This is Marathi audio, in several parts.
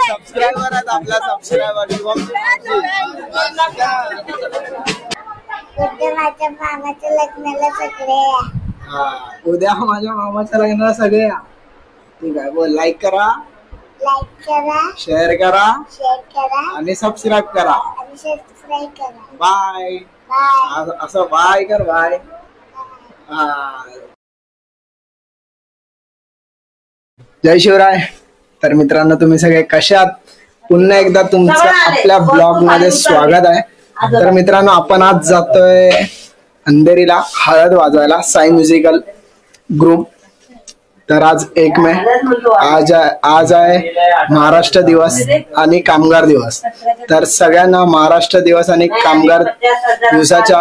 सबस्क्रायबर आहेत आपला सबस्क्रायबर उद्या माझ्या मामाच्या लग्नाला सगळे या. ठीक आहे बोल. लाईक करा शेअर करा आणि सबस्क्राईब करा. बाय. असं बाय कर. बाय. जय शिवराय. तर मित्रांनो तुम्ही सगळे कशात? पुन्हा एकदा तुमचं आपल्या ब्लॉग मध्ये स्वागत आहे. तर मित्रांनो आपण आज जातोय अंधेरीला हळद वाजवायला. Sai musical group. तर आज 1 मे आज आहे महाराष्ट्र दिवस आणि कामगार दिवस. तर सगळ्यांना महाराष्ट्र दिवस आणि कामगार दिवसाच्या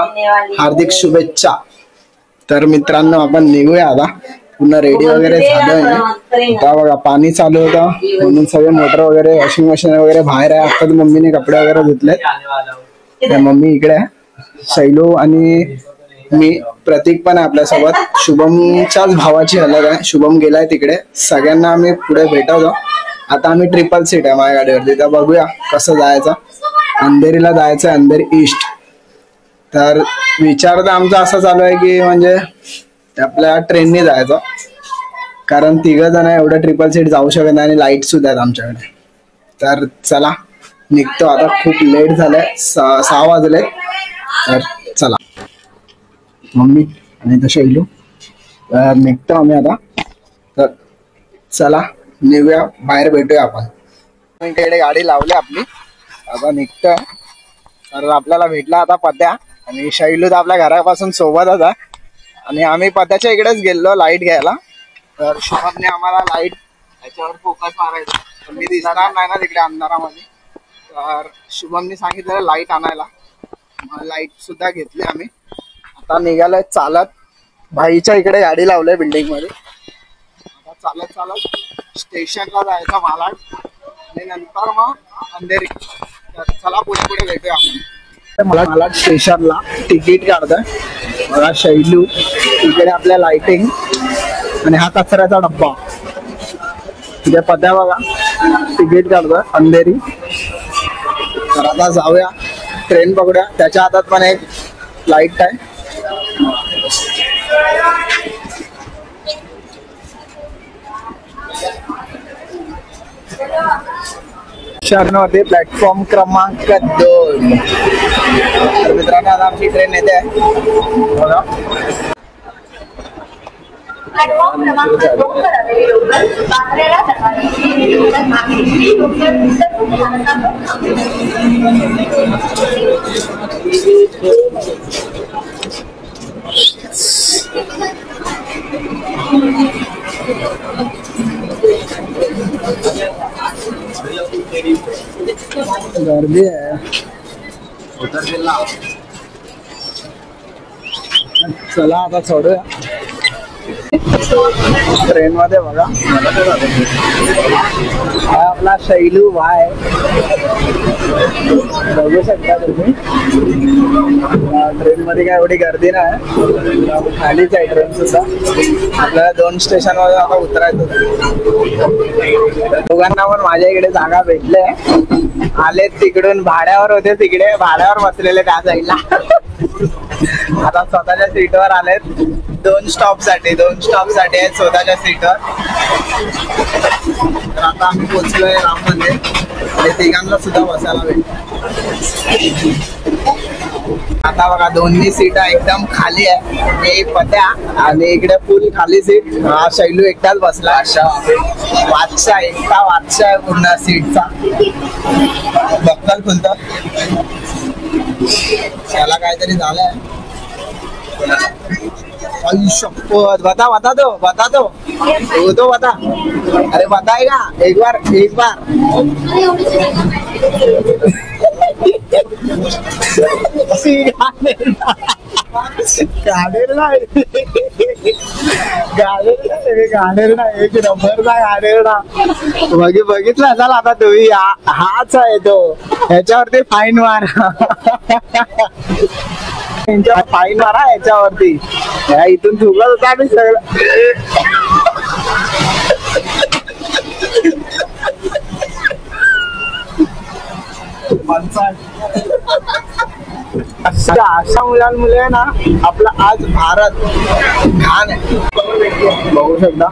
हार्दिक शुभेच्छा. तर मित्रांनो आपण निघूया आता. पुन्हा रेडी वगैरे झालोय. आता बघा पाणी चालू होतं म्हणून सगळे मोटर वगैरे वॉशिंग मशीन वगैरे बाहेर आहे. आता मम्मीने कपडे वगैरे धुतले. मम्मी इकडे आहे. शैलू आणि मी. प्रतीक पण आहे आपल्यासोबत. शुभमच्याच भावाची हलद आहे. शुभम गेलाय तिकडे. सगळ्यांना आम्ही पुढे भेटवतो. आता आम्ही ट्रिपल सीट आहे माझ्या गाडीवरती. तर बघूया कसं जायचं. अंधेरीला जायचं. अंधेरी ईस्ट. तर विचार तर आमचा असा चालू आहे की म्हणजे आपल्या ट्रेनने जायचं. कारण 3 जण एवढं ट्रिपल सीट जाऊ शकत नाही आणि लाईट सुद्धा आहेत आमच्याकडे. तर चला निघतो आता. खूप लेट झालंय. 6 वाजले. तर चला. मम्मी आणि तसं शैलू. तर निघतो आम्ही आता. तर चला निघूया. बाहेर भेटूया आपण. इकडे गाडी लावली आपली. आता निघतो. तर आपल्याला भेटला आता पत्या. आणि शैलू तर आपल्या घरापासून सोबतच आहे. आणि आम्ही पत्याच्या इकडेच गेलो लाईट घ्यायला. तर शुभमने आम्हाला लाईट याच्यावर फोकस मारायचा. तर मी दिसणार नाही ना तिकडे अंधारामध्ये. तर शुभमने सांगितलं लाईट आणायला. लाईट सुद्धा घेतली आम्ही. आता निघालोय चालत. भाईच्या इकडे गाडी लावलंय बिल्डिंग मध्ये. आता चालत चालत स्टेशनला जायचं मालाड आणि नंतर मग अंधेरी. तर चला पुढे पुढे भेटूया आपण. मला स्टेशनला तिकीट काढतोय. बघा शैलू इकडे आपल्या लाइटिंग आणि हा कचऱ्याचा डब्बा. तिथे पत्या बघा तिकीट काढतोय अंधेरी. तर आता जाऊया. ट्रेन पकडूया. त्याच्या हातात पण एक लाईट आहे. शहरामध्ये प्लॅटफॉर्म क्रमांक 2. मित्रांनो आता आमची ट्रेन येते आहे. बघा गर्दी आहे. चला आता सोडूया. ट्रेन मध्ये बघा हा आपला शैलू भाई. बघू शकता तुम्ही. ट्रेन मध्ये काय एवढी गर्दी नाही. खालीच आहे ट्रेन सुद्धा. आपल्याला 2 स्टेशन वर आता उतरायचं. दोघांना पण माझ्या इकडे जागा भेटले. आले तिकडून भाड्यावर होते. तिकडे भाड्यावर बसलेले त्या साईडला. आता स्वतःच्या सीटवर आलेत. 2 स्टॉप साठी आहेत स्वतःच्या सीटवर. तर आता आम्ही पोहोचलोय राम मंदिर. आणि तिघांना सुद्धा बसायला भेटत. आता बघा दोन्ही सीट एकदम खाली आहे. मी पत्या आणि इकडे फुल खाली सीट. हा शैलू एकटाच बसला. वादशाह एकटा वादशाह आहे पूर्ण सीटचा. बक्कल खुलत. त्याला काहीतरी झालंय. आई शपथ, बता दो तो बता, अरे बताएगा एक बार गाडेर ना एक नंबर ना गाडेर ना बघितलं असाल आता तुम्ही, हाच आहे तो, ह्याच्यावरती फाईन मार, फाईन मारा याच्यावरती, इथून चुकलं होता आम्ही सगळं. अशा मुलांमुळे ना आपला आज भारत घाण आहे, बघू शकता.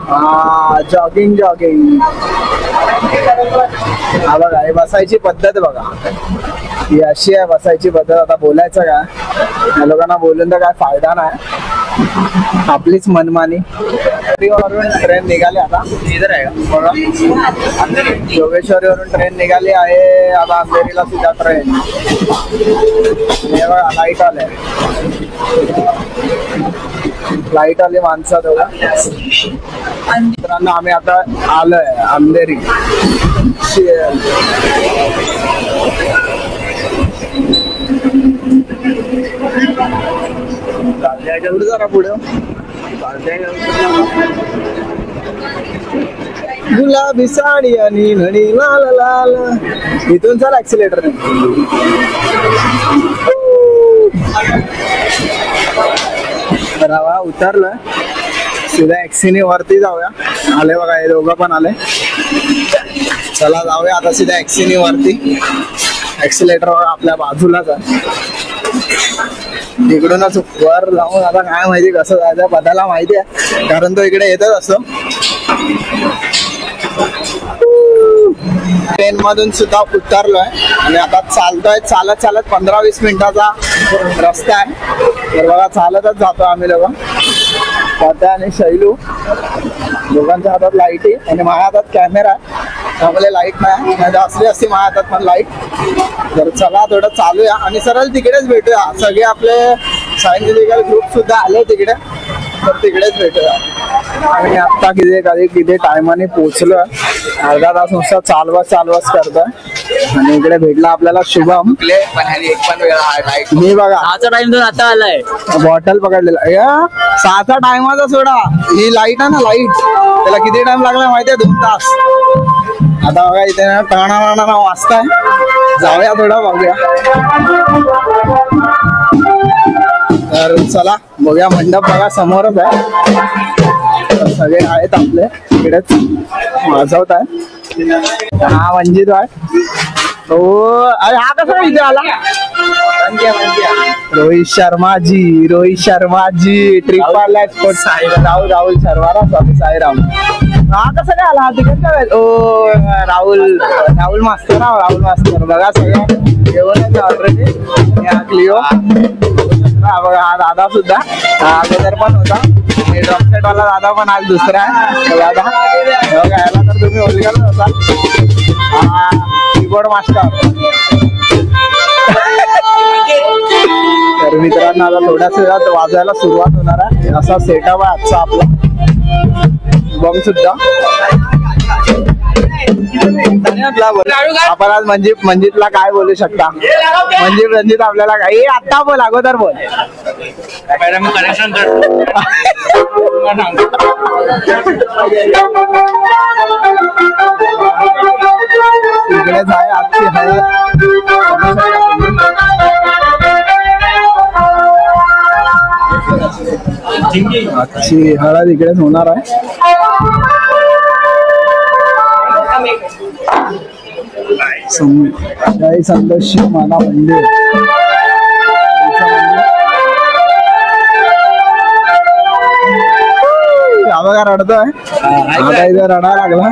जॉगिंग हा बघा, हे बसायची पद्धत बघा, ही अशी आहे बसायची पद्धत. आता बोलायचं काय, या लोकांना बोलून तर काय फायदा नाही, आपलीच मनमानी. वरून ट्रेन निघाली आता, इधर आहे बघा, योगेश्वरीवरून ट्रेन निघाली आहे आता अंधेरीला सीधा ट्रेन. हे बघा लाईट आले, लाईट आली माणसं दोघं. मित्रांनो आम्ही आता आलोय अंधेरी. जरा पुढे गुलाबी साडी आणि नणी लाल लाल, इथून चल ऍक्सिलेटर. रावा उतरलं, सीधा ऍक्सिनी वरती जाऊया. आले बघा हे दोघं पण आले, चला जाऊया आता सीधा ऍक्सिनी वरती. ऍक्सिलेटर आपल्या बाजूलाच आहे, इकडूनच वर जाऊन आता काय माहिती कसं जायचं, पदाला माहिती आहे कारण तो इकडे येतच असतो. ट्रेन मधून सुद्धा उतरलोय आणि आता चालतोय, चालत 15-20 मिनिटाचा रस्ता आहे. तर बघा चालतच जातो आम्ही लोक, पदा आणि शैलू दोघांच्या हातात लाईटी आणि माझ्या हातात कॅमेरा आहे, त्यामुळे लाईट नाही असली असती माझ्या हातात पण लाईट. तर चला थोडं चालूया आणि सरळ तिकडेच भेटूया. सगळे आपले सायन्स ग्रुप सुद्धा आले तिकडे, तर तिकडेच भेटूया. आणि आता किती टायमाने पोहोचलो, अर्धा तास नुसता चालवस करतोय. आणि इकडे भेटला आपल्याला शुभम. मी बघा 6चा टाइम तो आता आलाय, बॉटल पकडलेला. 6चा टायमाचा सोडा, ही लाईट आहे ना लाईट, त्याला किती टाइम लागला माहितीये, 2 तास. आता बघा इथे ना टाणा वाजताय, जाऊया थोडं बघूया. तर चला बघूया, मंडप बघा समोरच आहे, सगळे आहेत आपले इकडेच वाजवत आहे. हा मंजित आहे, हो. अरे हा कसा इथे आला, रोहित शर्मा जी ट्रिपल एक्सपोर्ट राहुल शर्मा साईराम. हा कसं काय आला, तिकडे काय ओ राहुल मास्तर बघा सगळं जेवण ऑलरेडी. क्लिओ बघा, हा दादा सुद्धा अगोदर पण होता, ड्रमसेट वाला दादा पण आज दुसरा आहे दादा. याला तर तुम्ही ओळखत होता, कीबोर्ड मास्टर. तर मित्रांनो आता थोड्याच वेळात वाजायला सुरुवात होणार आहे. असा सेटअप आहे आजचा आपला. बम सुद्धा आपण आज मंजितला काय बोलू शकता, रणजित आपल्याला काय आता बोल, अगोदर बोल. इकडेच आहे आजची हळद, आजची हळद इकडेच होणार आहे. जय संदेश माना मंदिर. बघा रडतोय, आता इथे रडायला लागला.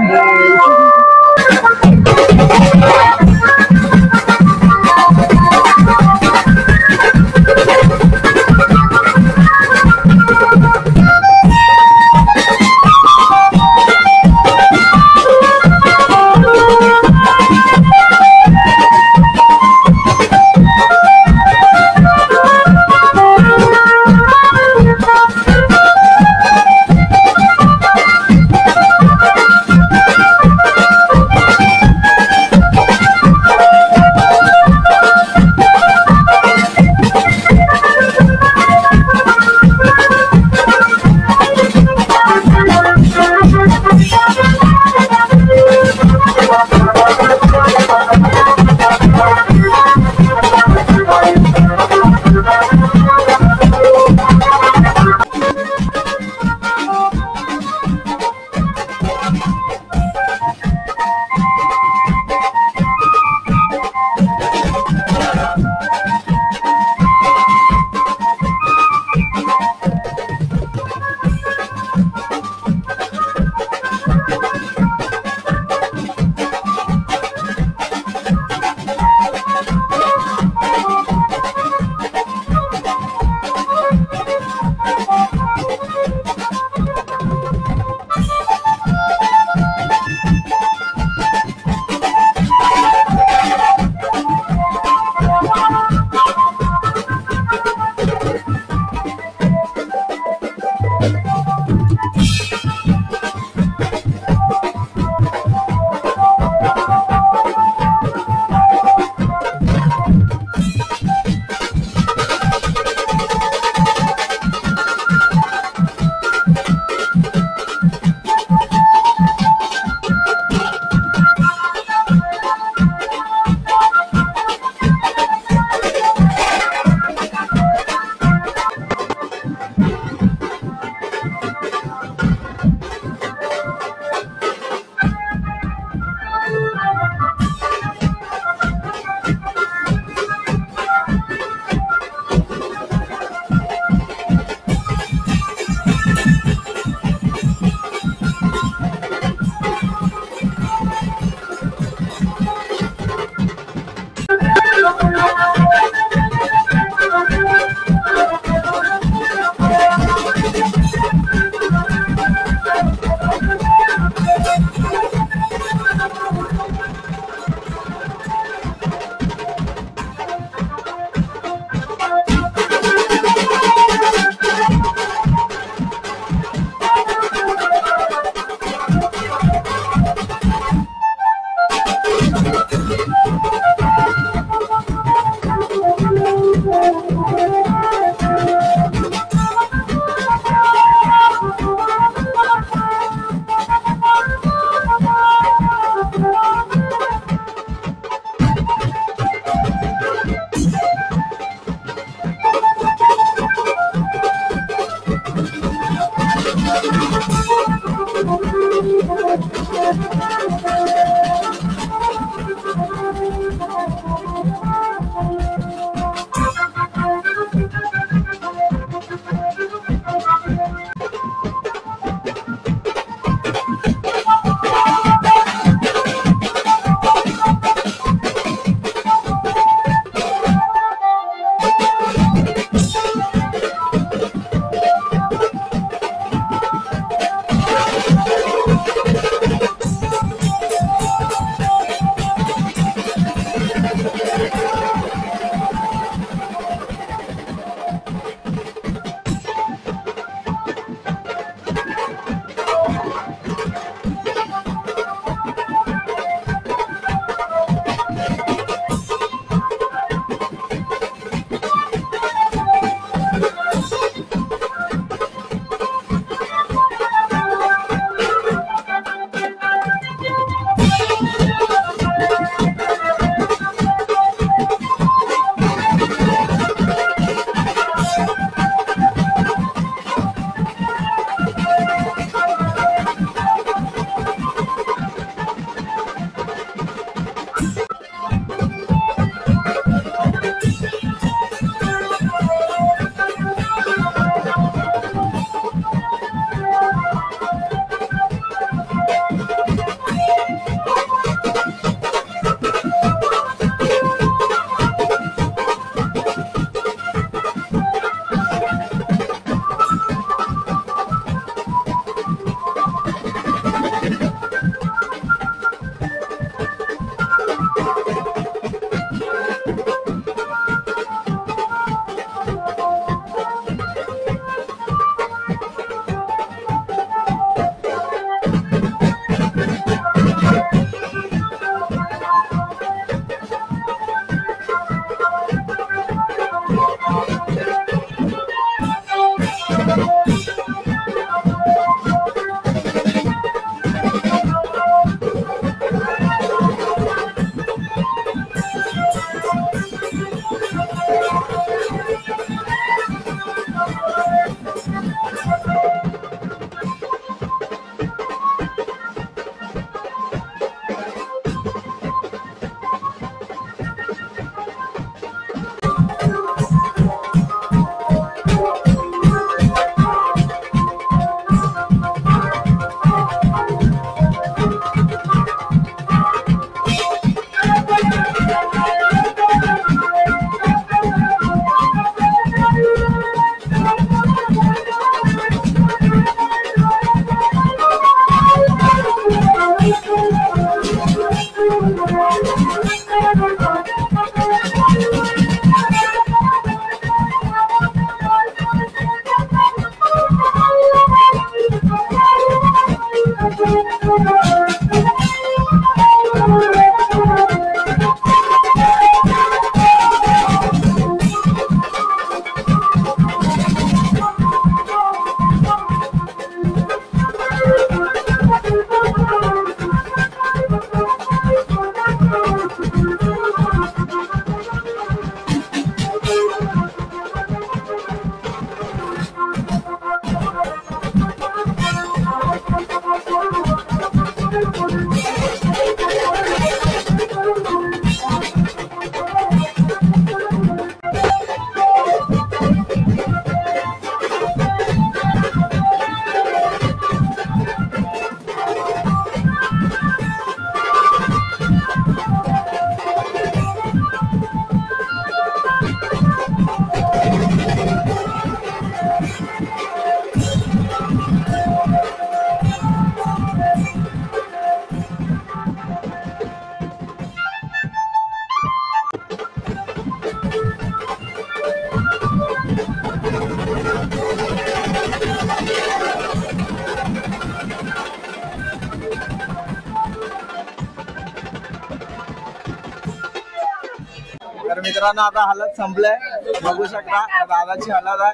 तर मित्रांनो आता हालत संपलंय, बघू शकता दादाची हालत आहे.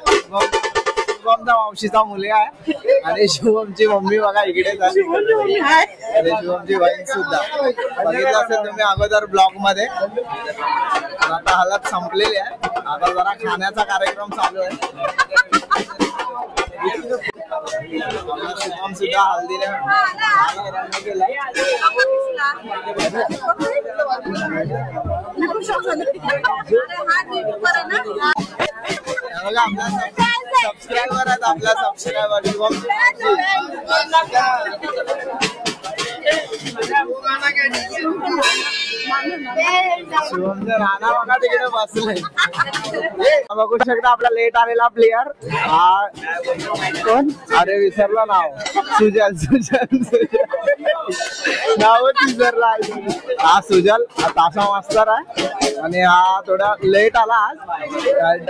शुभमचा मावशीचा मुलगा आहे आणि शुभमची मम्मी बघा इकडे झाली आणि शुभमची बहीण सुद्धा बघितलं असेल तुम्ही अगोदर ब्लॉग मध्ये. आता हालत संपलेली आहे, आता जरा खाण्याचा कार्यक्रम चालू आहे. शुभम सुद्धा हल्दीने बघा आपला सबस्क्रायबर आहेत, आपला सबस्क्रायबर शुभमचं राणा बघा तिकडे बसलंय. बघू शकता आपला लेट आलेला प्लेयर हा कोण, अरे विसरला नाव, सुजल नावच विसरला. हा सुजल तासा मास्तर आहे आणि हा थोडा लेट आला आज.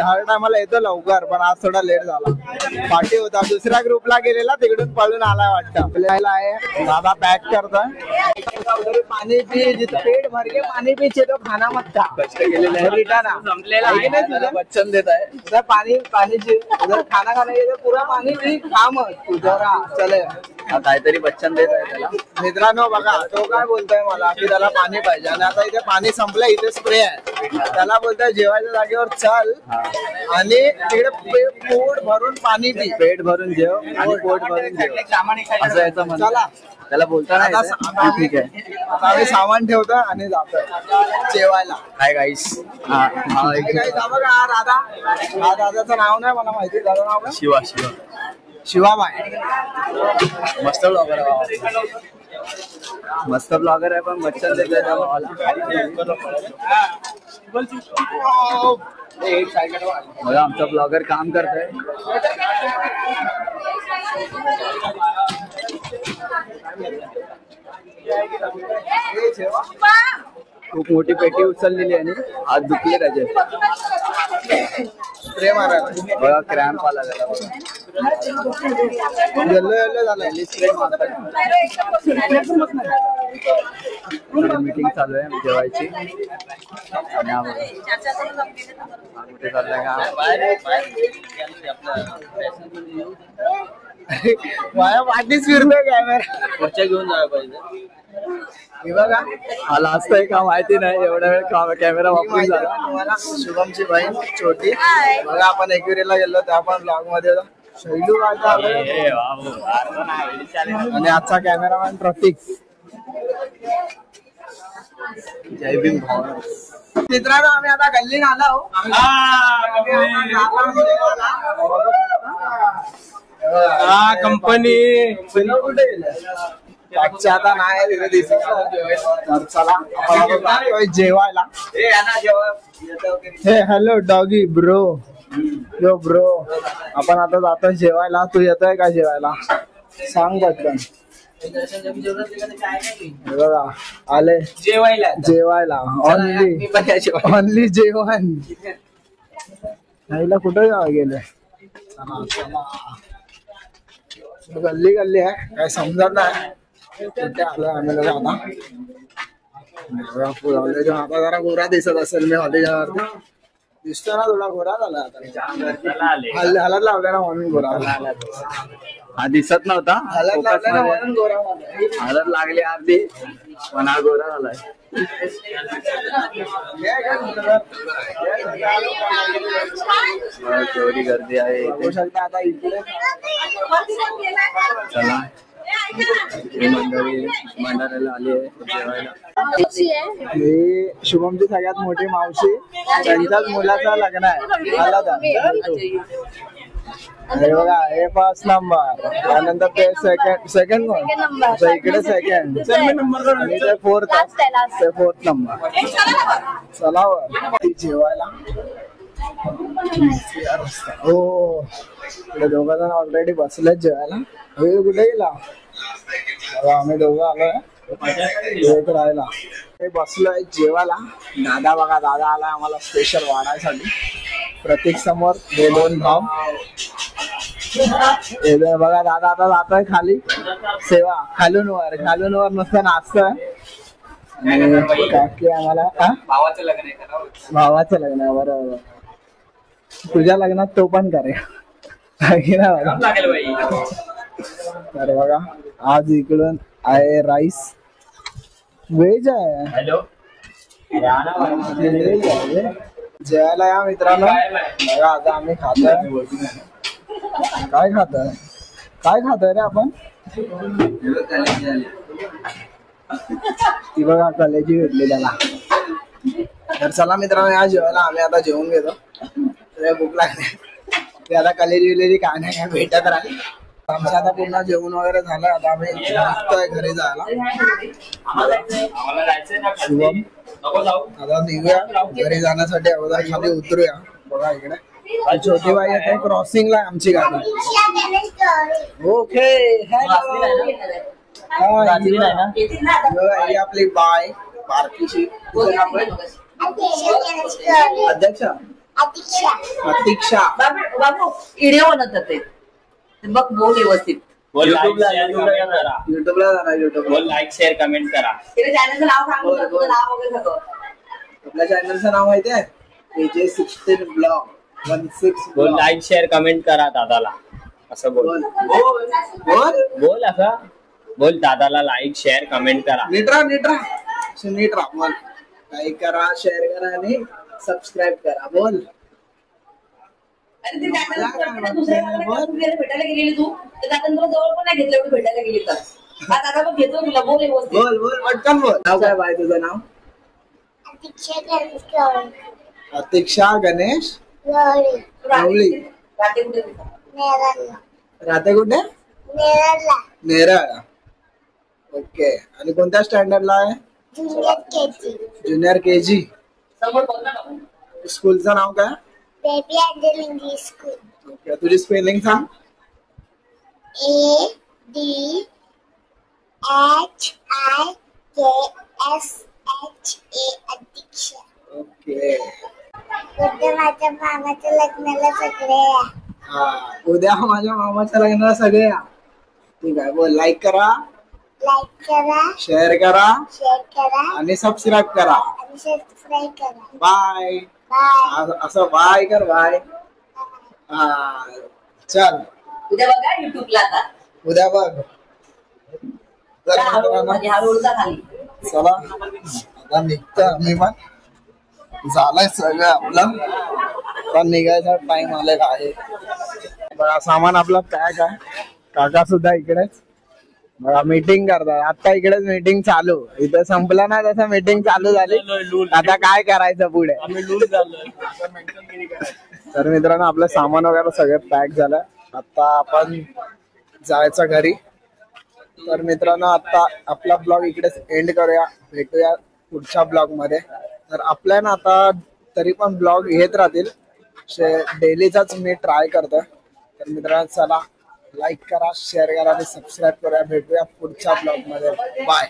हर टायमाला येतो लवकर पण आज थोडा लेट झाला, पाठी होता. दुसऱ्या ग्रुपला गेलेला तिकडून पळून आलाय वाटतं. आपल्याला आहे दादा पॅक करतोय. पाणी पी, जिथं पेट भर के पाणी पीछे तो खाना मत खा. बच्चन देत आहे पाणी, उधर खाना खाने के पूरा पाणी पी, खा मत तुझा चले. काहीतरी बच्चन देत आहे त्याला. मित्रांनो बघा तो काय बोलतोय मला की त्याला पाणी पाहिजे आणि आता इथे पाणी संपलं, इथे स्प्रे आहे. त्याला बोलतोय जेवायच्या जागेवर चल आणि तिकडे पोट भरून पाणी पी. पेट भरून जेव आणि पोट भरून जेव असं याचं म्हणणं. चला त्याला बोलताना ठीक आहे. आता आम्ही सामान ठेवतो आणि जातोय जेवायला. Hi guys. हा दादा, हा दादाचं नाव नाही मला माहिती. दादा नाव काय? शिवा. शिवाबाई. मस्त ब्लॉगर आहे, मस्त ब्लॉगर आहे पण बच्चन देतोय त्या भावाला. बघा आमचा ब्लॉगर काम करतोय. खूप मोठी पेटी उचललेली आणि हात दुखले त्याचे. स्प्रे मारायला बघा, क्रॅम्प आला त्याला. येल्लो झालाय स्प्रे मारताय. मीटिंग चालू आहे जेवायची आणि कुठे चाललंय का माझ्या पाठीच फिरतोय कॅमेरा. पुढच्या घेऊन जायला पाहिजे. हे बघा हा लास्ट आहे का माहिती नाही, एवढा वेळ कॅमेरा वापरून झाला. तुम्हाला शुभमची बहीण छोटी बघा, आपण एकविरीला गेलो त्या पण ब्लॉग मध्ये शैलू आणि आजचा कॅमेरामॅन प्रतीक. जय भीम भाऊ. मित्रांनो आम्ही आता गल्लीत आलो. कंपनी कुठे गेलं आता नाही तिथे दिसत. चला जेवायला. हे हॅलो डॉगी ब्रो. यो ब्रो आपण आता जातो जेवायला. तू येतोय का जेवायला सांग पटकन. बघा आले जेवायला. ऑनली जेवण. नाहीला कुठे गेले. गल्ली गल्ली आहे काय समजत नाही कुठे आलोय आम्ही लोक. आता जरा गोरा दिसत असेल मी हॉटेलवरती. दिसतो ना थोडा गोरा झाला आता. हालत लावल्या ना म्हणून गोरा. हा दिसत नव्हता, हालत लागला म्हणून गोरा. हालत लागली अर्धी पण हा गोरा झालाय. तेवढी गर्दी आहे बघू शकता आता इकडे. चला मंडळी मंडळाला आली आहे जेवायला. ही शुभमची सगळ्यात मोठी मावशी, त्यांच्याच मुलाचं लग्न आहे. हे बघा हे फर्स्ट नंबर, त्यानंतर ते सेकंड इकडे सेकंड, ते फोर्थ नंबर. चला जेवायला. हो इकडे दोघं जण ऑलरेडी बसलेत जेवायला. कुठे गेला आम्ही दोघं आलोय राहायला. बसलोय जेवायला. दादा बघा दादा आलाय आम्हाला स्पेशल वाढायसाठी. प्रतीक समोर हे दोन भाव. बघा दादा आता जातोय खाली. सेवा खालून वर नुसतं नाचतोय. आणि काकी आम्हाला भावाचं लग्न आहे का? भावाचं लग्न आहे, बरोबर. तुझ्या लग्नात तो पण करेल. लागेल बाई. तर बघा आज इकडून आहे राईस, व्हेज आहे. हॅलो व्हेज आहे. जेवायला या मित्रांनो. बघा आता आम्ही खातोय. काय खातोय रे आपण? ती बघा कलेजी भेटली त्याला. तर चला मित्रांनो या जेवायला आम्ही आता जेवून घेतो. भूक लागली ते आता कलेजी विलेजी काय नाही काय भेटत राहील. आमचं आता पूर्ण जेवण वगैरे झालं. आता आम्ही निघतोय घरी जायला. शुभम आता निघूया घरी जाण्यासाठी. अगोदर खाली उतरूया. बघा इकडे छोटी बाई आहे क्रॉसिंगला आहे आमची गाडी. ओके आपली बाय बारकीशी अध्यक्ष प्रतीक्षा. बाबू व्हिडिओ बनवत ते बघ बोल व्यवस्थित. युट्यूबला लाईक शेअर कमेंट करा. चॅनलचं नाव सांगू का? तुझं नाव वगैरे सगळं. आपल्या चॅनलचं नाव माहिती आहे AJ16 blog 16. Like share comment करा दादाला. असं बोल बोल असं बोल. दादाला लाईक शेअर कमेंट करा. नीट राहा बोल. लाईक करा, शेअर करा आणि सबस्क्राईब करा. बोल. अरे ते दादाला दुसऱ्या भेटायला गेलेली तू तर दादा तुला जवळ पण नाही घेतलं एवढं भेटायला गेली तर. हा दादा पण घेतो तुला. बोल व्यवस्थित. बोल पटकन बोल. नाव काय बाय तुझं नाव? प्रतीक्षा गणेश गवळी. राहते कुठे तू? राहते कुठे? नेरळ. ओके. आणि कोणत्या स्टँडर्डला आहे? Junior KG. समोर बघ ना. स्कूलचं नाव काय? Baby angel English school. Okay. तुझी स्पेलिंग सांग. ADHIKSHA अध्यक्षा. ओके. उद्या माझ्या मामाच्या लग्नाला सगळे या. हा उद्या माझ्या मामाच्या लग्नाला सगळे या. ठीक आहे. बोल. लाईक करा, शेअर करा आणि सबस्क्राईब करा. बाय. असं बाय कर. बाय. हा चल उद्या बघा युट्यूबला आता. उद्या बघ. ह्या रोडचा खाली. चला आता निघतो आम्ही पण. झालंय सगळं आपलं. आता निघायचा टाइम आलेला आहे. बघा सामान आपलं पॅक आहे. काका सुद्धा इकडेच बघा मीटिंग करतात. आता इकडेच मीटिंग चालू. इथं संपला ना तसं मीटिंग चालू झाली. आता काय करायचं पुढे. तर मित्रांनो आपलं सामान वगैरे सगळं पॅक झालं. आता आपण जायचं घरी. तर मित्रांनो आता आपला ब्लॉग इकडेच एंड करूया. भेटूया पुढच्या ब्लॉग मध्ये. तर आपल्या ना आता तरी पण ब्लॉग येत राहतील. डेलीचाच मी ट्राय करतोय. तर मित्रांनो चला लाईक करा, शेअर करा आणि सबस्क्राईब करा. भेटूया पुढच्या ब्लॉग मध्ये. बाय.